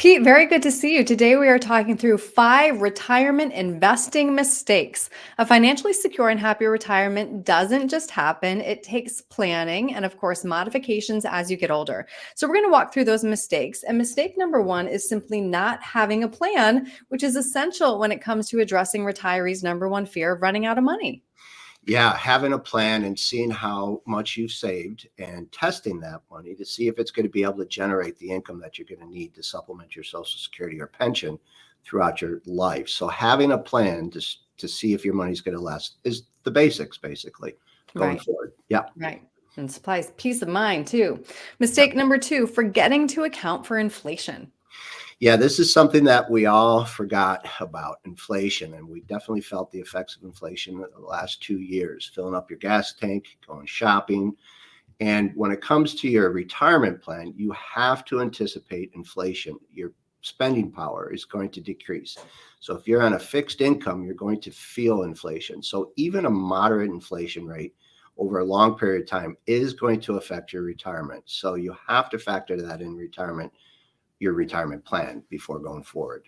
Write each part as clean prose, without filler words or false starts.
Pete, very good to see you. Today we are talking through 5 retirement investing mistakes. A financially secure and happy retirement doesn't just happen, it takes planning and, of course, modifications as you get older. So we're going to walk through those mistakes. And mistake number one is simply not having a plan, which is essential when it comes to addressing retirees' number one fear of running out of money. Yeah, having a plan and seeing how much you've saved and testing that money to see if it's going to be able to generate the income that you're going to need to supplement your Social Security or pension throughout your life. So having a plan to see if your money's going to last is the basics, basically, going Right, forward. Yeah. right. And supplies peace of mind too. Mistake number two, forgetting to account for inflation. Yeah, this is something that we all forgot about, inflation, and we definitely felt the effects of inflation in the last 2 years, filling up your gas tank, going shopping. And when it comes to your retirement plan, you have to anticipate inflation. Your spending power is going to decrease. So if you're on a fixed income, you're going to feel inflation. So even a moderate inflation rate over a long period of time is going to affect your retirement. So you have to factor that in your retirement plan before going forward.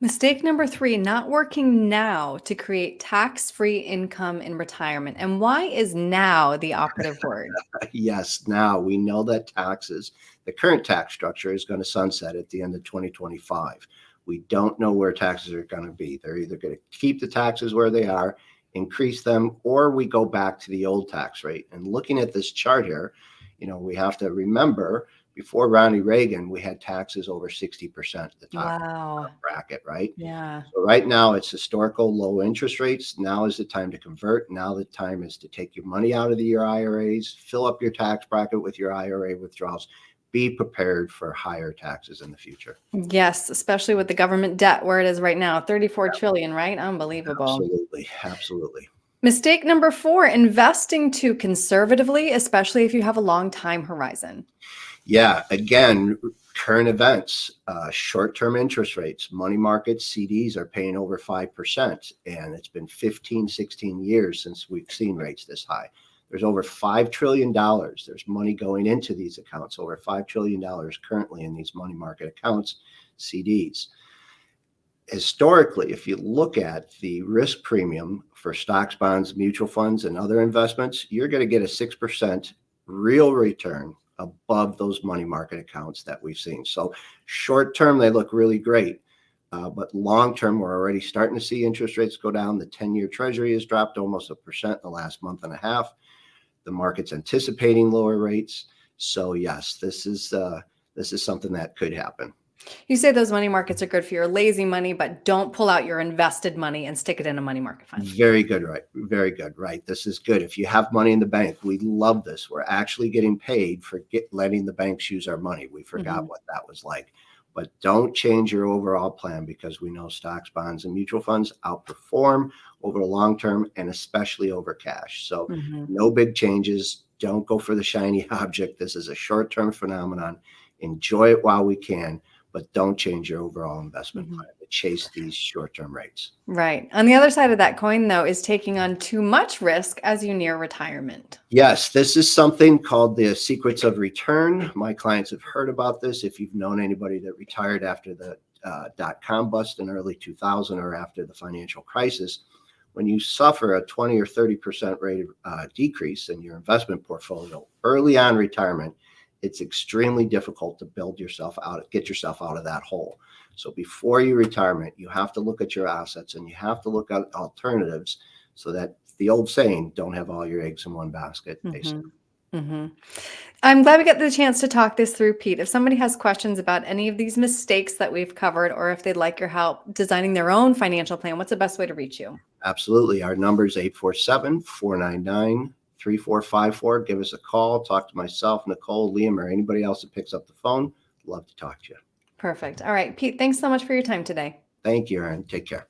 Mistake number three, not working now to create tax-free income in retirement. And why is now the operative word? Yes, now we know that the current tax structure is going to sunset at the end of 2025. We don't know where taxes are going to be. They're either going to keep the taxes where they are, increase them, or we go back to the old tax rate. And looking at this chart here, we have to remember before Ronnie Reagan, we had taxes over 60% at the top of Wow. our bracket, right? Yeah. So right now it's historical low interest rates. Now is the time to convert. Now the time is to take your money out of your IRAs, fill up your tax bracket with your IRA withdrawals. Be prepared for higher taxes in the future. Yes, especially with the government debt where it is right now, 34 trillion, right? Unbelievable. Absolutely. Absolutely. Mistake number four, investing too conservatively, especially if you have a long time horizon. Yeah. Again, current events, short-term interest rates, money markets, CDs are paying over 5%. And it's been 15, 16 years since we've seen rates this high. There's over $5 trillion. There's money going into these accounts, over $5 trillion currently in these money market accounts, CDs. Historically, if you look at the risk premium for stocks, bonds, mutual funds, and other investments, you're going to get a 6% real return above those money market accounts that we've seen. So short term, they look really great. But long term, we're already starting to see interest rates go down. The 10-year treasury has dropped almost 1% in the last month and a half. The market's anticipating lower rates. So yes, this is something that could happen. You say those money markets are good for your lazy money, but don't pull out your invested money and stick it in a money market fund. Very good, right? Very good, right? This is good. If you have money in the bank, we love this. We're actually getting paid for letting the banks use our money. We forgot what that was like. But don't change your overall plan because we know stocks, bonds, and mutual funds outperform over the long term and especially over cash. So no big changes. Don't go for the shiny object. This is a short-term phenomenon. Enjoy it while we can, but don't change your overall investment plan to chase these short-term rates. Right. On the other side of that coin, though, is taking on too much risk as you near retirement. Yes, this is something called the secrets of return. My clients have heard about this. If you've known anybody that retired after the dot-com bust in early 2000 or after the financial crisis, when you suffer a 20 or 30% rate of decrease in your investment portfolio early on retirement, it's extremely difficult to get yourself out of that hole. So before your retirement, you have to look at your assets and you have to look at alternatives so that the old saying, don't have all your eggs in one basket, basically. I'm glad we got the chance to talk this through, Pete. If somebody has questions about any of these mistakes that we've covered, or if they'd like your help designing their own financial plan, what's the best way to reach you? Absolutely. Our number is 847-499-3454. Give us a call. Talk to myself, Nicole, Liam, or anybody else that picks up the phone. Love to talk to you. Perfect. All right, Pete, thanks so much for your time today. Thank you, Erin. Take care.